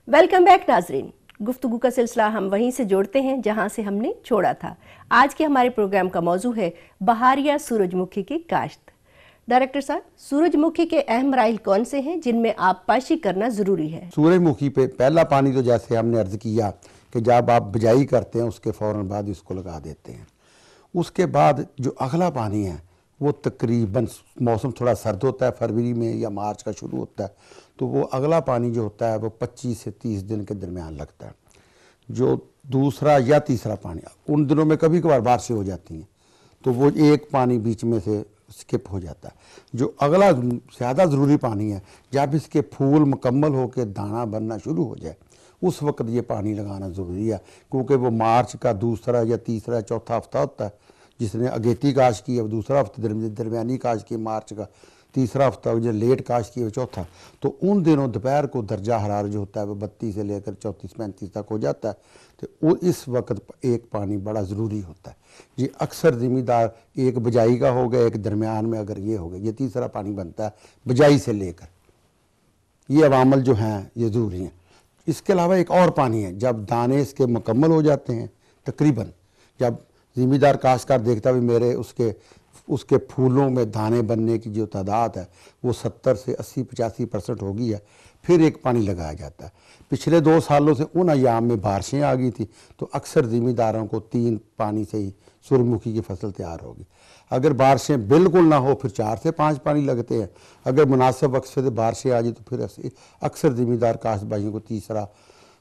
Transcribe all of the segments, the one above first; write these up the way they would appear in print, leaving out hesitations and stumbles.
Welcome back नाजरीन। गुफ्तगू का सिलसिला हम वहीं से जोड़ते हैं जहां से हमने छोड़ा था। आज के हमारे प्रोग्राम का मौजू है बहारिया सूरजमुखी की काश्त। डायरेक्टर साहब, सूरजमुखी के अहम मराइल कौन से हैं जिनमें आप पाशी करना जरूरी है? सूरजमुखी पे पहला पानी तो जैसे हमने अर्ज किया कि जब आप बिजाई करते हैं उसके फ़ौरन बाद इसको लगा देते हैं। उसके बाद जो अगला पानी है वो तकरीबन मौसम थोड़ा सर्द होता है, फरवरी में या मार्च का शुरू होता है, तो वो अगला पानी जो होता है वो 25 से 30 दिन के दरमियान लगता है। जो दूसरा या तीसरा पानी उन दिनों में कभी कभार बारिशें हो जाती हैं तो वो एक पानी बीच में से स्किप हो जाता है। जो अगला ज़्यादा ज़रूरी पानी है, जब इसके फूल मुकम्मल होकर दाना बनना शुरू हो जाए उस वक्त ये पानी लगाना ज़रूरी है, क्योंकि वो मार्च का दूसरा या तीसरा चौथा हफ्ता होता है। जिसने अगेती काश की है दूसरा हफ्ता, दरमियानी काश की मार्च का तीसरा हफ्ता, जो लेट काश की है चौथा। तो उन दिनों दोपहर को दर्जा हरार जो होता है वो 32 से लेकर 34-35 तक हो जाता है। तो वो इस वक्त एक पानी बड़ा ज़रूरी होता है। ये अक्सर ज़िम्मेदार एक बिजाई का हो गया, एक दरमियान में अगर ये हो गया, ये तीसरा पानी बनता है बिजाई से लेकर। ये अवामल जो हैं ये ज़रूरी हैं। इसके अलावा एक और पानी है, जब दाने इसके मुकम्मल हो जाते हैं तकरीबन, जब ज़िम्मेदार काश्तकार देखता भी मेरे उसके फूलों में दाने बनने की जो तादाद है वो 70 से 80-85% हो गई है, फिर एक पानी लगाया जाता है। पिछले 2 सालों से उन अयाम में बारिशें आ गई थी तो अक्सर ज़िम्मेदारों को 3 पानी से ही सूरजमुखी की फसल तैयार होगी। अगर बारिशें बिल्कुल ना हो फिर 4 से 5 पानी लगते हैं। अगर मुनासिब वक्त से बारिशें आ जाए तो फिर अक्सर ज़िम्मेदार काश्त भाइयों को तीसरा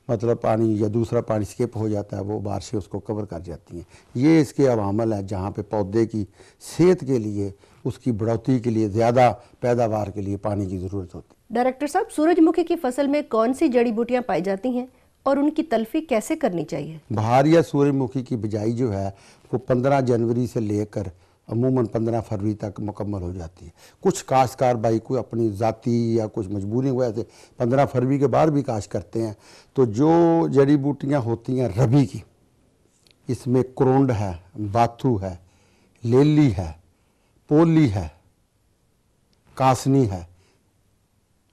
मतलब पानी या दूसरा पानी स्किप हो जाता है, वो बारिशें उसको कवर कर जाती हैं। ये इसके अवामल है जहाँ पे पौधे की सेहत के लिए, उसकी बढ़ोतरी के लिए, ज़्यादा पैदावार के लिए पानी की ज़रूरत होती है। डायरेक्टर साहब, सूरजमुखी की फसल में कौन सी जड़ी बूटियाँ पाई जाती हैं और उनकी तलफी कैसे करनी चाहिए? बहारिया सूरजमुखी की बिजाई जो है वो 15 जनवरी से लेकर अमूमन 15 फरवरी तक मुकम्मल हो जाती है। कुछ काश्तकार भाई को अपनी ज़ाती या कुछ मजबूरी की वजह से 15 फरवरी के बाद भी काश्त करते हैं। तो जो जड़ी बूटियाँ होती हैं रबी की, इसमें क्रोंड है, बाथू है, लेली है, पोली है, कासनी है,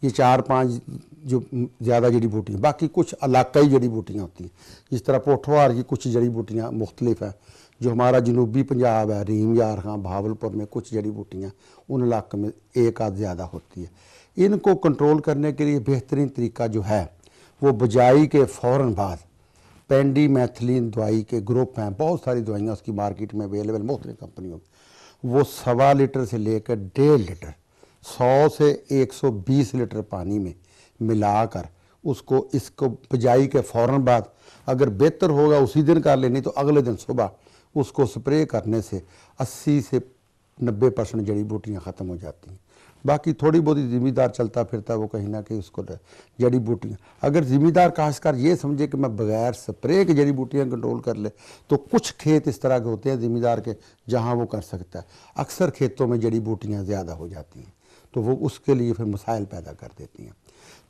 ये 4-5 जो ज़्यादा जड़ी बूटियाँ। बाकी कुछ इलाकाई जड़ी बूटियाँ होती हैं, जिस तरह पोठवार की कुछ जड़ी बूटियाँ मुख्तलिफ हैं। जो हमारा जनूबी पंजाब है, रीम यार खां, भावलपुर में कुछ जड़ी बूटियाँ उन इलाकों में एक आध ज़्यादा होती है। इनको कंट्रोल करने के लिए बेहतरीन तरीका जो है वो बिजाई के फ़ौरन बाद पेंडी मैथिलीन दवाई के ग्रुप हैं, बहुत सारी दवाइयाँ उसकी मार्केट में अवेलेबल मुख्तलिफ कंपनियों में, वो 1.25 लीटर से लेकर 1.5 लीटर 100 से 120 लीटर पानी में मिलाकर इसको बिजाई के फ़ौरन बाद अगर बेहतर होगा उसी दिन कर लेनी तो अगले दिन सुबह उसको स्प्रे करने से 80 से 90% जड़ी बूटियाँ ख़त्म हो जाती हैं। बाकी थोड़ी बहुत ज़िम्मेदार चलता फिरता वो कहीं ना कहीं उसको जड़ी बूटियाँ, अगर ज़िम्मेदार काश्तकार ये समझे कि मैं बग़ैर स्प्रे के जड़ी बूटियाँ कंट्रोल कर ले तो कुछ खेत इस तरह के होते हैं ज़िम्मेदार के जहाँ वो कर सकता है। अक्सर खेतों में जड़ी बूटियाँ ज़्यादा हो जाती हैं तो वो उसके लिए फिर मसाइल पैदा कर देती हैं।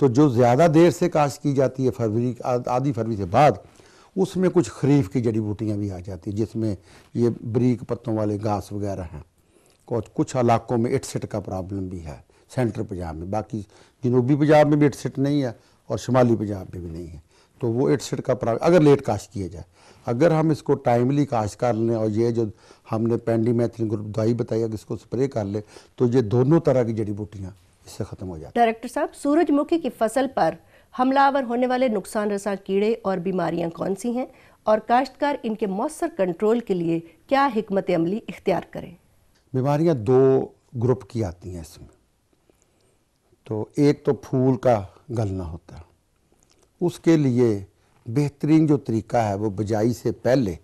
तो जो ज़्यादा देर से काश्त की जाती है फरवरी, आधी फरवरी से बाद, उसमें कुछ खरीफ की जड़ी बूटियाँ भी आ जाती हैं, जिसमें ये बारीक पत्तों वाले घास वगैरह हैं। कुछ इलाकों में इटसिट का प्रॉब्लम भी है सेंट्रल पंजाब में, बाकी जनूबी पंजाब में भी इटसिट नहीं है और शुमाली पंजाब में भी नहीं है। तो वो इटसिट का प्रॉब्लम अगर लेट काश्त किया जाए, अगर हम इसको टाइमली काश्त कर लें और ये जो हमने पेंडी मैथिलीन ग्रुप दवाई बताई अगर इसको स्प्रे कर ले तो ये दोनों तरह की जड़ी बूटियाँ इससे ख़त्म हो जाती। डायरेक्टर साहब, सूरजमुखी की फसल पर हमलावर होने वाले नुकसान रसा कीड़े और बीमारियां कौन सी हैं और काश्तकार इनके मौसर कंट्रोल के लिए क्या हिकमत अमली इख्तियार करें? बीमारियां 2 ग्रुप की आती हैं इसमें। तो एक तो फूल का गलना होता है, उसके लिए बेहतरीन जो तरीका है वो बिजाई से पहले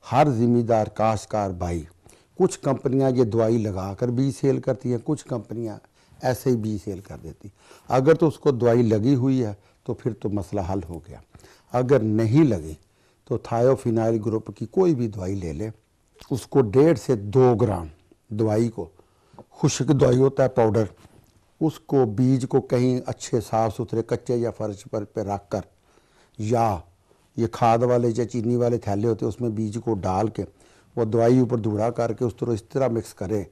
हर ज़िम्मेदार काश्तकार भाई, कुछ कंपनियां ये दवाई लगा कर बीज सेल करती हैं, कुछ कंपनियां ऐसे ही बीज सेल कर देती। अगर तो उसको दवाई लगी हुई है तो फिर तो मसला हल हो गया, अगर नहीं लगी तो थायोफिनाइल ग्रुप की कोई भी दवाई ले ले, उसको 1.5 से 2 ग्राम दवाई को, खुश्क दवाई होता है पाउडर, उसको बीज को कहीं अच्छे साफ़ सुथरे कच्चे या फर्श पर रख कर, या ये खाद वाले या चीनी वाले थैले होते हैं उसमें बीज को डाल के वो दवाई ऊपर धूड़ा करके उस तरह इस तरह मिक्स करें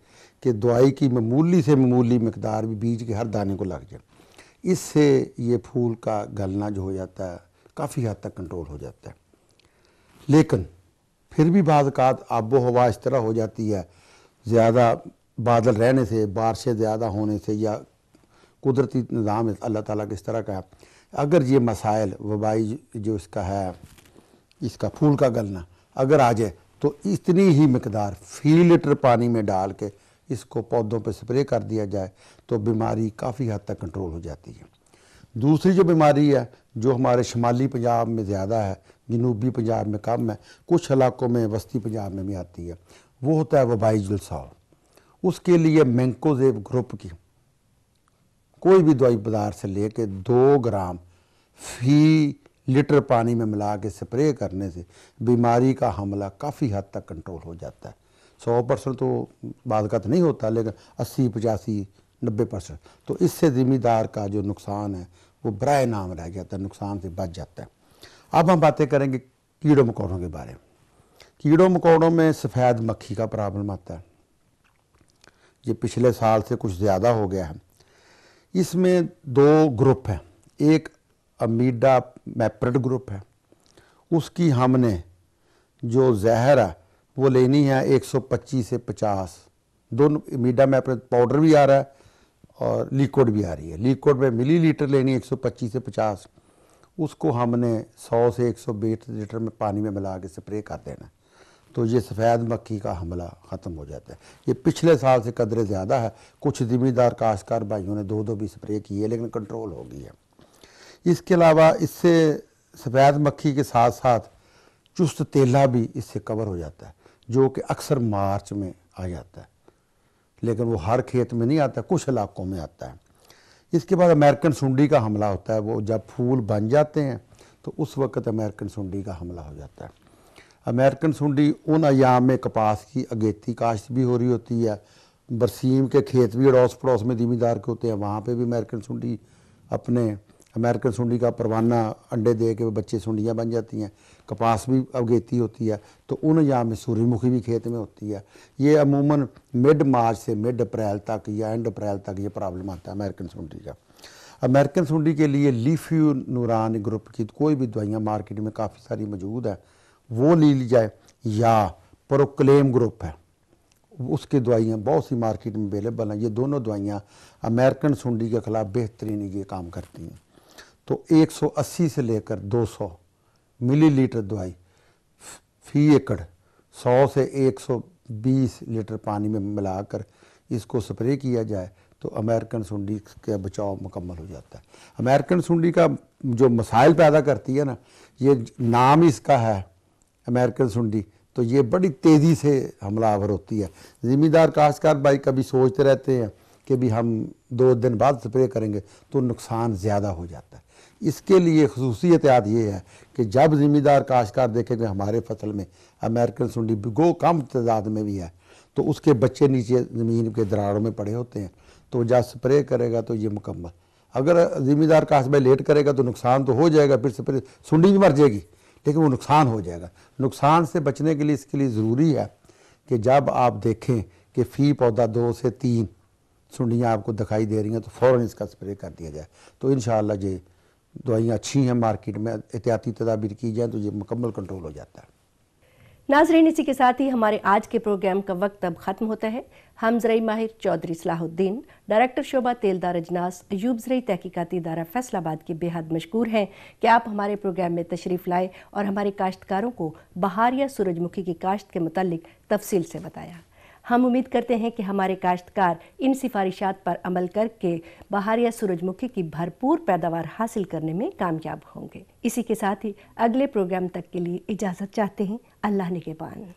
कि दवाई की मामूली से मामूली मकदार भी बीज के हर दाने को लग जाए। इससे ये फूल का गलना जो हो जाता है काफ़ी हद तक कंट्रोल हो जाता है। लेकिन फिर भी बाज़ औक़ात आबो हवा इस तरह हो जाती है, ज़्यादा बादल रहने से, बारिशें ज़्यादा होने से, या कुदरती निज़ाम अल्लाह ताला के इस तरह का है, अगर ये मसाइल वबाई जो इसका है, इसका फूल का गलना अगर आ जाए तो इतनी ही मकदार फी लीटर पानी में डाल के इसको पौधों पे स्प्रे कर दिया जाए तो बीमारी काफ़ी हद तक कंट्रोल हो जाती है। दूसरी जो बीमारी है जो हमारे शुमाली पंजाब में ज़्यादा है, जनूबी पंजाब में कम है, कुछ इलाकों में वस्ती पंजाब में भी आती है, वो होता है वबाई जुलसाव। उसके लिए मैंकोजेब ग्रुप की कोई भी दवाई बाजार से लेके 2 ग्राम फी लीटर पानी में मिला के स्प्रे करने से बीमारी का हमला काफ़ी हद तक कंट्रोल हो जाता है। 100% तो बादगत नहीं होता, लेकिन 80, 85, 90%। तो इससे ज़िम्मेदार का जो नुकसान है वो बराए नाम रह जाता है, नुकसान से बच जाता है। अब हम बातें करेंगे कीड़ों मकोड़ों के बारे में। कीड़ों मकोड़ों में सफ़ेद मक्खी का प्रॉब्लम आता है, ये पिछले साल से कुछ ज़्यादा हो गया है। इसमें 2 ग्रुप हैं, एक अमीडा मैप्रिड ग्रुप है, उसकी हमने जो जहर है वो लेनी है 125 से 50। दोनों अमीडा मैप्रिड पाउडर भी आ रहा है और लिक्विड भी आ रही है। लिक्विड में मिलीलीटर लेनी 125 से 50, उसको हमने 100 से 120 लीटर में पानी में मिला के स्प्रे कर देना, तो ये सफ़ेद मक्खी का हमला ख़त्म हो जाता है। ये पिछले साल से कदरे ज़्यादा है, कुछ ज़िम्मेदार काश्तकार भाइयों ने 2-2 भी स्प्रे किए लेकिन कंट्रोल हो गई है। इसके अलावा इससे सफ़ेद मक्खी के साथ साथ चुस्त तेला भी इससे कवर हो जाता है, जो कि अक्सर मार्च में आ जाता है, लेकिन वो हर खेत में नहीं आता, कुछ इलाकों में आता है। इसके बाद अमेरिकन सुंडी का हमला होता है, वो जब फूल बन जाते हैं तो उस वक्त अमेरिकन सुंडी का हमला हो जाता है। अमेरिकन सुंडी उन अयाम में कपास की अगेती काश्त भी हो रही होती है, बरसीम के खेत भी अड़ोस पड़ोस में ज़िम्मेदार के होते हैं, वहाँ पे भी अमेरिकन सुंडी अपने अमेरिकन सुंडी का परवाना अंडे दे के बच्चे सुंडियाँ बन जाती हैं, कपास भी अगेती होती है, तो उन अयाम में सूरजमुखी भी खेत में होती है। ये अमूमन मिड मार्च से मिड अप्रैल तक या एंड अप्रैल तक ये प्रॉब्लम आता है अमेरिकन सुंडी का। अमेरिकन सुंडी के लिए लीफ्यू नूरान ग्रुप की कोई भी दवाइयाँ मार्केट में काफ़ी सारी मौजूद है, वो ले ली जाए, या प्रोक्लेम ग्रुप है उसकी दवाइयाँ बहुत सी मार्केट में अवेलेबल हैं। ये दोनों दवाइयाँ अमेरिकन सुंडी के ख़िलाफ़ बेहतरीन ये काम करती हैं। तो 180 से लेकर 200 मिलीलीटर दवाई फी एकड़ 100 से 120 लीटर पानी में मिलाकर इसको स्प्रे किया जाए तो अमेरिकन सुंडी का बचाव मुकम्मल हो जाता है। अमेरिकन सुंडी का जो मसाइल पैदा करती है ना, ये नाम इसका है अमेरिकन सुंडी, तो ये बड़ी तेज़ी से हमलावर होती है। ज़िम्मेदार काश्तकार भाई कभी सोचते रहते हैं कि भी हम 2 दिन बाद स्प्रे करेंगे, तो नुकसान ज़्यादा हो जाता है। इसके लिए खसूसी एहतियात ये है कि जब ज़िम्मेदार काश्तकार देखेंगे हमारे फसल में अमेरिकन सुंडी गो कम तादाद में भी है, तो उसके बच्चे नीचे ज़मीन के दरारों में पड़े होते हैं, तो जब स्प्रे करेगा तो ये मुकम्मल। अगर ज़िम्मेदार काश्त भाई लेट करेगा तो नुकसान तो हो जाएगा, फिर स्प्रे सुंडी भी मर जाएगी, लेकिन वो नुकसान हो जाएगा। नुकसान से बचने के लिए इसके लिए ज़रूरी है कि जब आप देखें कि फ़ी पौधा 2 से 3 सुंडियाँ आपको दिखाई दे रही हैं तो फ़ौरन इसका स्प्रे कर दिया जाए। तो इंशाअल्लाह ये दवाइयाँ अच्छी हैं, मार्केट में एहतियाती तदाबीर की जाए तो ये मुकम्मल कंट्रोल हो जाता है। नाज़रीन, इसी के साथ ही हमारे आज के प्रोग्राम का वक्त अब ख़त्म होता है। हम ज़रई माहिर चौधरी सलाहुद्दीन, डायरेक्टर शोबा तेलदार अजनास, अयूब ज़रई तहकीकाती इदारा फैसलाबाद के बेहद मशकूर हैं कि आप हमारे प्रोग्राम में तशरीफ़ लाए और हमारे काश्तकारों को बहार या सूरजमुखी की काश्त के मुतालिक तफसील से बताया। हम उम्मीद करते हैं कि हमारे काश्तकार इन सिफारिशात पर अमल करके बहार या सूरजमुखी की भरपूर पैदावार हासिल करने में कामयाब होंगे। इसी के साथ ही अगले प्रोग्राम तक के लिए इजाज़त चाहते हैं। अल्लाह निगहबान।